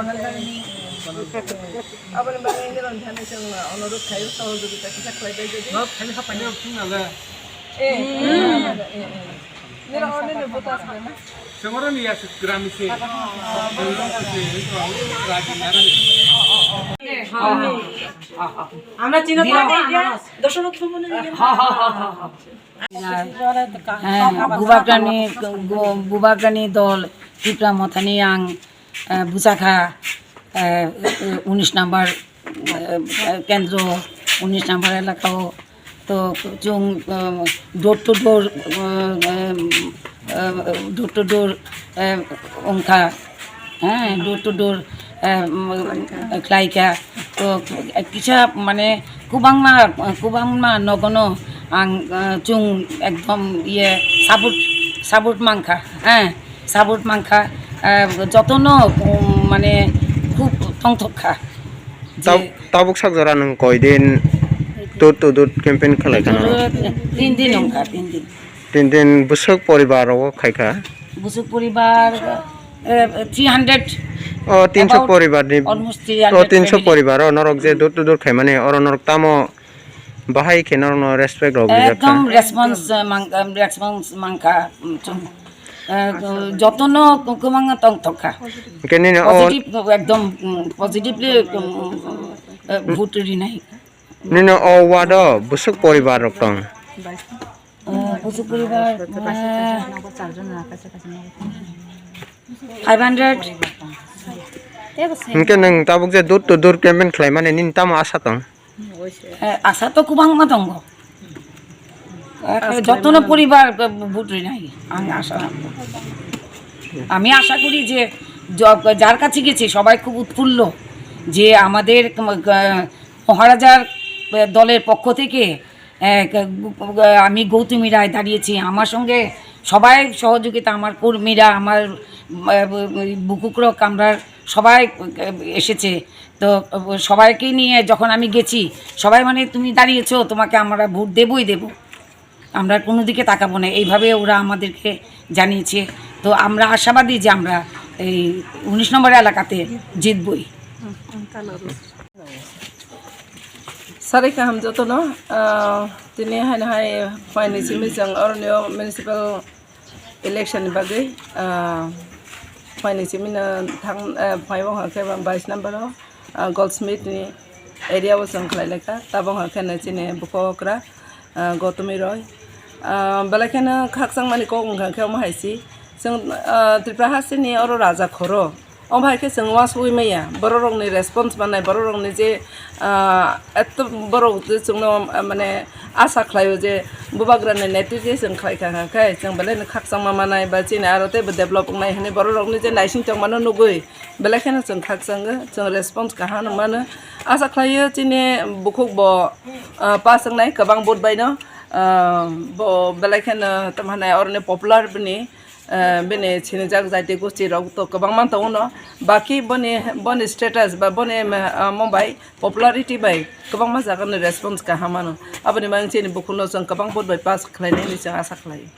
Apa yang bang ini rencana yang onurut kayu soal juga kita kelai jadi. Kami apa ni orang nala. Ini orang ini buta sebenarnya. Semua ni ya gram isi. Rajin nara. আমরা চিনা দর্শক ভ্রমণে বুবাগ্রানি দল ত্রিপুরা মথানি আং বুচাখা 19 নম্বর কেন্দ্র 19 নম্বর এলাকাও তো जों डोर टू डोर अंका डोर टू डोर क्लाइका तो किसा माने कुबांमा नगनो आं जों एकदम ये साबुट मांखा साबुट मांखा जतनो माने खूब तंथखा ताबुक सागजरा नों कयदिन दूर टू दूर कैंपेन खालायखाना 3 दिन अंका 3 दिन बुसुक परिवाराव खायखा बुसुक परिवार 300 300 परिवार नि almost 300 परिवार नरक जे दूर टू दूर खाय माने और नरक तामो बाहाय खेनर न रेस्पेक्ट रग एकदम रेस्पॉन्स मांखा যতনো কুকুমাঙ্গা তং থকা কেনে পজিটিভ একদম পজিটিভলি ভোটরি নাই নিনো ও ওয়াদ বুসুক পরিবার রক্তং বুসুক পরিবার 500 इनके नंग ताबुक जे दूर टू दूर कैंपेन खालाय माने निन ताम आशा दं आशा तो कुबांगमा दं যতনো পরিবার ভোটরি নাই আমি আশা করি যে যার কাছে গেছি সবাই খুব উৎফুল্ল যে আমাদের মহারাজার দলের পক্ষ থেকে আমি গৌতমী রায় দাঁড়িয়েছি আমার সঙ্গে সবাই সহযোগিতা আমার কর্মীরা আমার বুকুকর কামরার সবাই এসেছে তো সবাইকে নিয়ে যখন আমি গেছি সবাই মানে তুমি দাঁড়িয়েছো তোমাকে আমরা ভোট দেবই দেব আমরা কোনো দিকে তাকাবো না এইভাবে ওরা আমাদেরকে জানিয়েছে তো আমরা আশাবাদী যে আমরা এই 19 নম্বর এলাকাতে জিতবই Sarika ham joto no tini hai fine simi jang ornio municipal election bagi fine simi na thang phaiwang ha ke 22 number goldsmith ni area wo jang khlai leka tabong ha khane chine bukokra gotumi roy balakena khaksang mani ko ungkha kheu ma haisi जों त्रिपुरा हासिनि अर राजा खरो ओमफ्राय जों वास उइमाया बर' रंनि response बानाय बर' रंनि जे एत बर' जोंनो माने आसा खालायो जे बुबाग्रानि नेतृत्व जों खालायखाङाखै जों बेलाय खाकसां मानाय बा चिना आरो तेबो डेभलप नाय होने बर' रंनि जे नायसिंथं मानो नुगै बेलायखायनो जों खाकसाङो जों रेसपन्स काहानो मानो आसा खालायो चिने बुखुक ब पासंनाय गोबां भोट बायनो ब बेलायखायनो तमाने अरने पपुलार बनि बने छिने जाग जाते गोष्ठी रग तो गोबां मानता उनो बाकी बने स्टेटास बा बने मुंबई पपुलारिटी बाय गोबां मा जागोन रेसपन्स का हामानो आबनि मानसिनि बुकुनो जों गोबां भोट बाय पास खालायनायनि जों आसा खालायो